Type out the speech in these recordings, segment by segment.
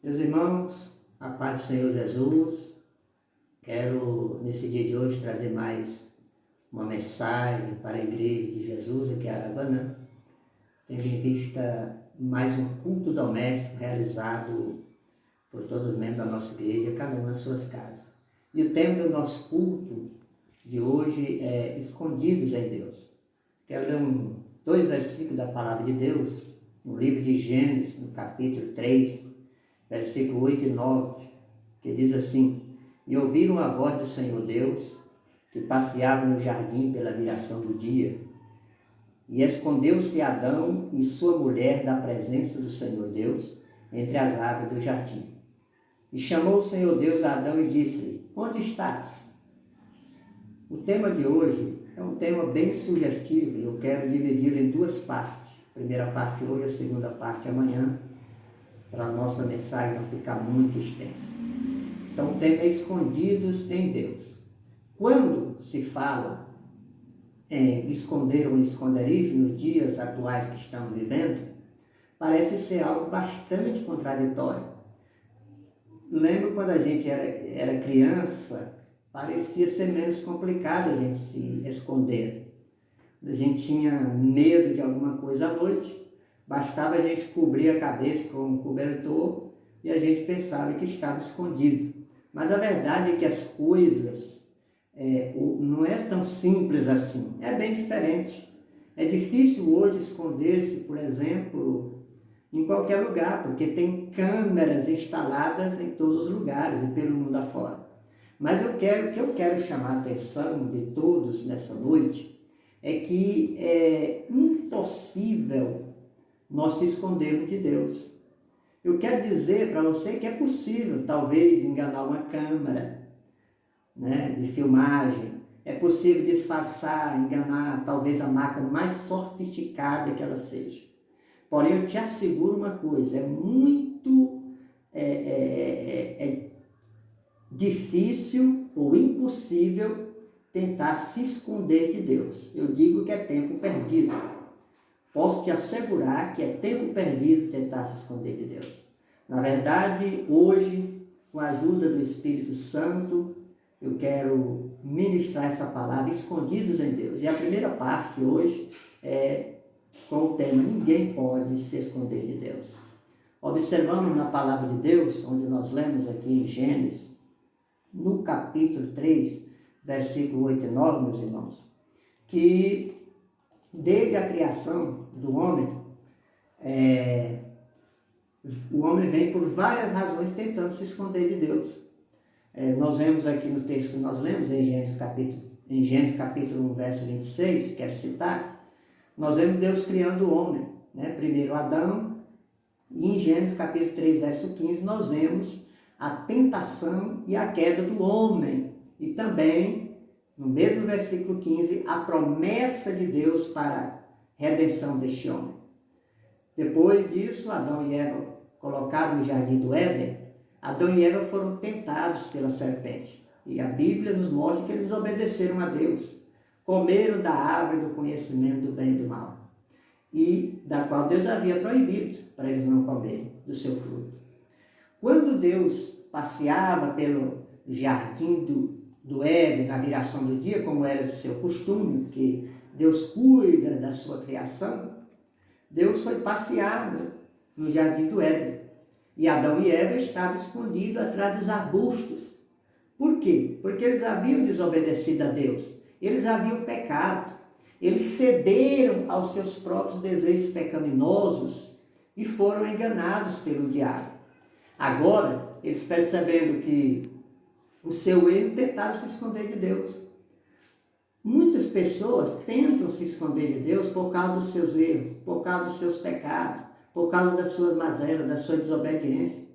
Meus irmãos, a paz do Senhor Jesus, quero nesse dia de hoje trazer mais uma mensagem para a Igreja de Jesus aqui em Araguanã, tendo em vista mais um culto doméstico realizado por todos os membros da nossa igreja, cada um nas suas casas. E o tema do nosso culto de hoje é Escondidos em Deus. Quero ler dois versículos da Palavra de Deus, no livro de Gênesis, no capítulo 3, versículo 8 e 9, que diz assim: E ouviram a voz do Senhor Deus, que passeava no jardim pela viração do dia. E escondeu-se Adão e sua mulher da presença do Senhor Deus entre as árvores do jardim. E chamou o Senhor Deus a Adão e disse-lhe: Onde estás? O tema de hoje é um tema bem sugestivo e eu quero dividi-lo em duas partes. A primeira parte hoje, a segunda parte amanhã, para a nossa mensagem não ficar muito extensa. Então o tema é Escondidos em Deus. Quando se fala em esconder ou esconderijo nos dias atuais que estamos vivendo, parece ser algo bastante contraditório. Lembro quando a gente era criança, parecia ser menos complicado a gente se esconder. A gente tinha medo de alguma coisa à noite, bastava a gente cobrir a cabeça com um cobertor e a gente pensava que estava escondido. Mas a verdade é que as coisas não é tão simples assim, é bem diferente. É difícil hoje esconder-se, por exemplo, em qualquer lugar, porque tem câmeras instaladas em todos os lugares e pelo mundo afora. Mas o que eu quero chamar a atenção de todos nessa noite é que é impossível nós se escondermos de Deus. Eu quero dizer para você que é possível, talvez, enganar uma câmera, de filmagem. É possível disfarçar, enganar, talvez, a máquina mais sofisticada que ela seja. Porém, eu te asseguro uma coisa, é muito difícil ou impossível tentar se esconder de Deus. Eu digo que é tempo perdido. Posso te assegurar que é tempo perdido tentar se esconder de Deus. Na verdade, hoje, com a ajuda do Espírito Santo, eu quero ministrar essa palavra, Escondidos em Deus. E a primeira parte hoje é com o tema Ninguém pode se esconder de Deus. Observamos na palavra de Deus, onde nós lemos aqui em Gênesis, no capítulo 3, versículo 8 e 9, meus irmãos, que desde a criação do homem, o homem vem por várias razões tentando se esconder de Deus. Nós vemos aqui no texto que nós lemos, em Gênesis capítulo 1, verso 26, quero citar, nós vemos Deus criando o homem, primeiro Adão, e em Gênesis capítulo 3, verso 15, nós vemos a tentação e a queda do homem, e também, no mesmo versículo 15, a promessa de Deus para a redenção deste homem. Depois disso, Adão e Eva, colocados no jardim do Éden, Adão e Eva foram tentados pela serpente. E a Bíblia nos mostra que eles obedeceram a Deus. Comeram da árvore do conhecimento do bem e do mal, e da qual Deus havia proibido para eles não comerem do seu fruto. Quando Deus passeava pelo jardim do Éden, na viração do dia, como era de seu costume, que Deus cuida da sua criação, Deus foi passear no jardim do Éden. E Adão e Eva estavam escondidos atrás dos arbustos. Por quê? Porque eles haviam desobedecido a Deus. Eles haviam pecado. Eles cederam aos seus próprios desejos pecaminosos e foram enganados pelo diabo. Agora, eles percebendo que o seu erro, tentaram se esconder de Deus. Muitas pessoas tentam se esconder de Deus por causa dos seus erros, por causa dos seus pecados, por causa das suas mazelas, da sua desobediência.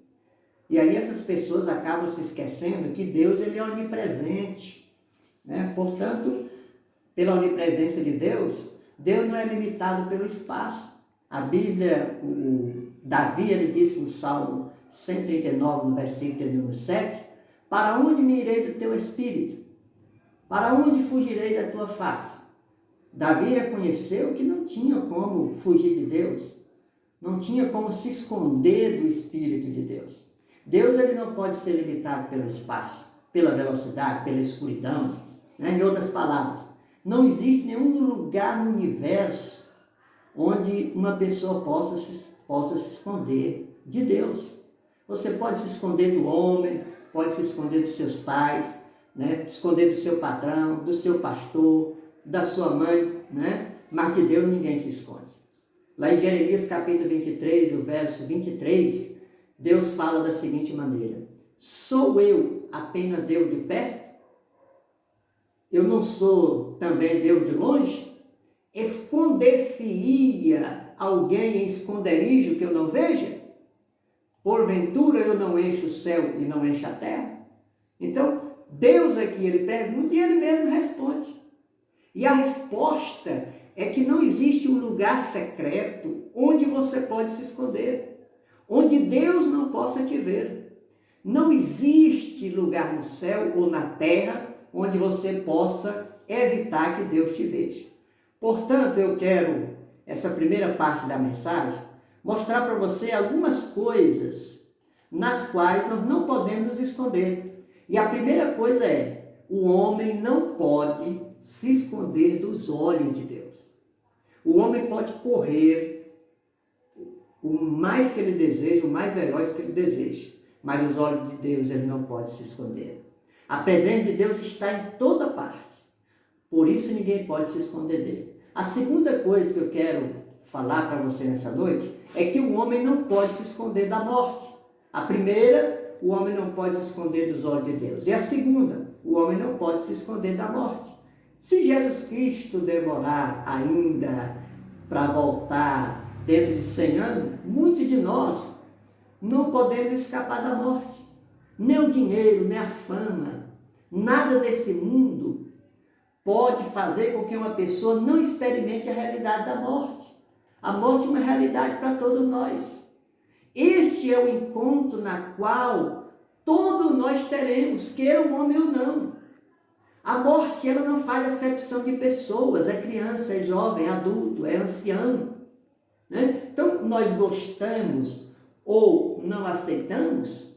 E aí essas pessoas acabam se esquecendo que Deus ele é onipresente. Portanto, pela onipresença de Deus, Deus não é limitado pelo espaço. A Bíblia, Davi, ele disse no Salmo 139, no versículo número 7, para onde me irei do teu espírito? Para onde fugirei da tua face? Davi reconheceu que não tinha como fugir de Deus, não tinha como se esconder do Espírito de Deus. Deus ele não pode ser limitado pelo espaço, pela velocidade, pela escuridão. Né? Em outras palavras, não existe nenhum lugar no universo onde uma pessoa possa se esconder de Deus. Você pode se esconder do homem, pode se esconder dos seus pais, né? Esconder do seu patrão, do seu pastor, da sua mãe, né? Mas de Deus ninguém se esconde. Lá em Jeremias capítulo 23, o verso 23, Deus fala da seguinte maneira: sou eu apenas Deus de perto? Eu não sou também Deus de longe? Esconder-se-ia alguém em esconderijo que eu não veja? Porventura eu não encho o céu e não encho a terra? Então, Deus aqui, ele pergunta e ele mesmo responde. E a resposta é que não existe um lugar secreto onde você pode se esconder, onde Deus não possa te ver. Não existe lugar no céu ou na terra onde você possa evitar que Deus te veja. Portanto, eu quero, essa primeira parte da mensagem, mostrar para você algumas coisas nas quais nós não podemos nos esconder. E a primeira coisa é, o homem não pode se esconder dos olhos de Deus. O homem pode correr o mais que ele deseja, o mais veloz que ele deseja, mas os olhos de Deus ele não pode se esconder. A presença de Deus está em toda parte, por isso ninguém pode se esconder dele. A segunda coisa que eu quero falar para você nessa noite é que o homem não pode se esconder da morte. A primeira, o homem não pode se esconder dos olhos de Deus. E a segunda, o homem não pode se esconder da morte. Se Jesus Cristo demorar ainda para voltar dentro de 100 anos, muitos de nós não podemos escapar da morte. Nem o dinheiro, nem a fama, nada desse mundo pode fazer com que uma pessoa não experimente a realidade da morte. A morte é uma realidade para todos nós. Este é o encontro na qual todos nós teremos, queira o homem ou não. A morte ela não faz acepção de pessoas, é criança, é jovem, é adulto, é ancião. Né? Então, nós gostamos ou não aceitamos,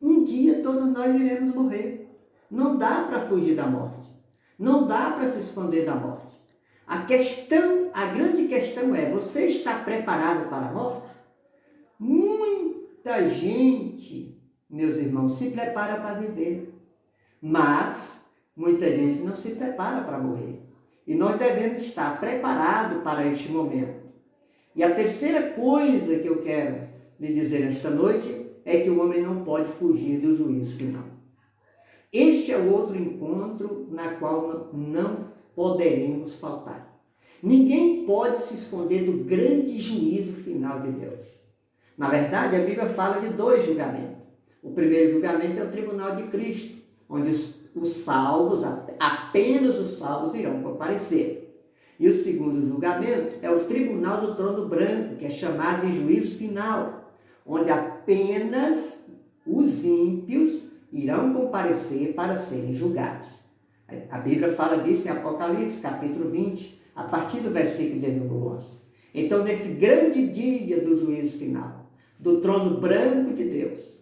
um dia todos nós iremos morrer. Não dá para fugir da morte. Não dá para se esconder da morte. A grande questão é, você está preparado para a morte? Muita gente, meus irmãos, se prepara para viver, mas muita gente não se prepara para morrer. E nós devemos estar preparados para este momento. E a terceira coisa que eu quero lhe dizer esta noite é que o homem não pode fugir do juízo final. Este é o outro encontro na qual não poderemos faltar. Ninguém pode se esconder do grande juízo final de Deus. Na verdade, a Bíblia fala de 2 julgamentos. O primeiro julgamento é o tribunal de Cristo, onde os salvos, apenas os salvos irão comparecer. E o segundo julgamento é o tribunal do trono branco, que é chamado de juízo final, onde apenas os ímpios irão comparecer para serem julgados. A Bíblia fala disso em Apocalipse, capítulo 20, a partir do versículo de número 11. Então, nesse grande dia do juízo final, do trono branco de Deus,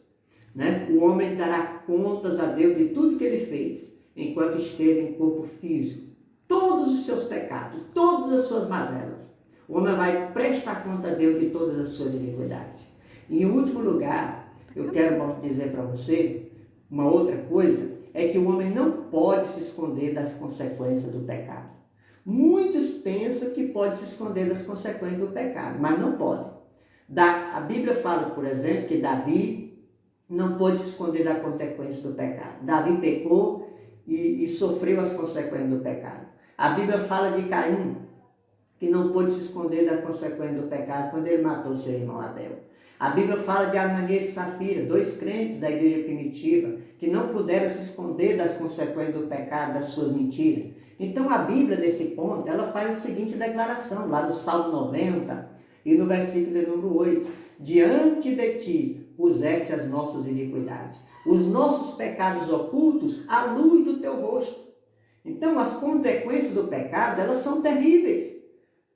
né, o homem dará contas a Deus de tudo que ele fez, enquanto esteve em corpo físico. Todos os seus pecados, todas as suas mazelas. O homem vai prestar conta a Deus de todas as suas iniquidades. E, em último lugar, eu quero dizer para você, uma outra coisa, é que o homem não pode se esconder das consequências do pecado. Muitos pensam que pode se esconder das consequências do pecado, mas não pode. A Bíblia fala, por exemplo, que Davi não pôde se esconder da consequência do pecado. Davi pecou e sofreu as consequências do pecado. A Bíblia fala de Caim, que não pôde se esconder da consequência do pecado quando ele matou seu irmão Abel. A Bíblia fala de Ananias e Safira, 2 crentes da igreja primitiva, que não puderam se esconder das consequências do pecado, das suas mentiras. Então a Bíblia, nesse ponto, ela faz a seguinte declaração, lá do Salmo 90, e no versículo de número 8. Diante de ti puseste as nossas iniquidades, os nossos pecados ocultos à luz do teu rosto. Então as consequências do pecado, elas são terríveis.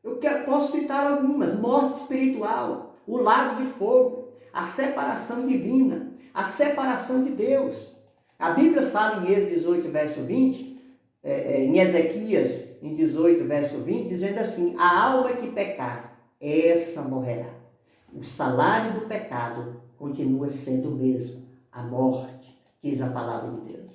Eu posso citar algumas: morte espiritual, o lago de fogo, a separação divina, a separação de Deus. A Bíblia fala em Êxodo 18, verso 20, em Ezequias, em 18, verso 20, dizendo assim: a alma que pecar, essa morrerá. O salário do pecado continua sendo o mesmo, a morte, diz a palavra de Deus.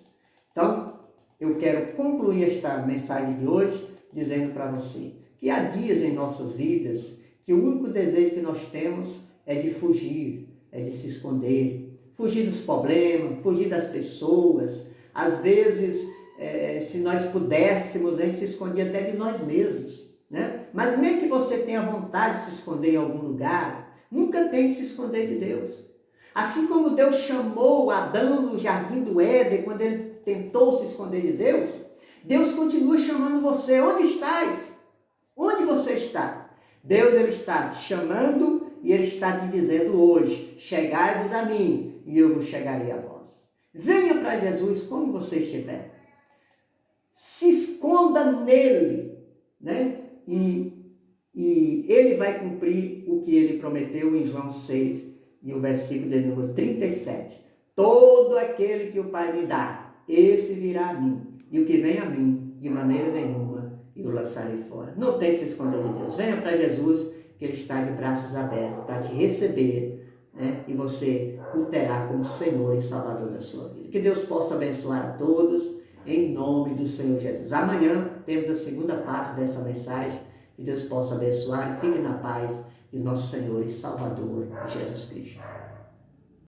Então, eu quero concluir esta mensagem de hoje dizendo para você que há dias em nossas vidas que o único desejo que nós temos é de fugir, é de se esconder, fugir dos problemas, fugir das pessoas. Às vezes, se nós pudéssemos, a gente se escondia até de nós mesmos, né? Mas mesmo que você tenha vontade de se esconder em algum lugar, nunca tem que se esconder de Deus. Assim como Deus chamou Adão no jardim do Éden, quando ele tentou se esconder de Deus, Deus continua chamando você. Onde estás? Onde você está? Deus, ele está te chamando e ele está te dizendo hoje: chegai-vos a mim e eu vos chegarei a vós. Venha para Jesus como você estiver. Se esconda nele, né? E ele vai cumprir o que ele prometeu em João 6, e o versículo de número 37. Todo aquele que o Pai me dá, esse virá a mim. E o que vem a mim, de maneira nenhuma, eu o lançarei fora. Não tem que se esconder de Deus. Venha para Jesus, que ele está de braços abertos para te receber, né? E você o terá como Senhor e Salvador da sua vida. Que Deus possa abençoar a todos, em nome do Senhor Jesus. Amanhã temos a segunda parte dessa mensagem. Que Deus possa abençoar e fique na paz de nosso Senhor e Salvador Jesus Cristo.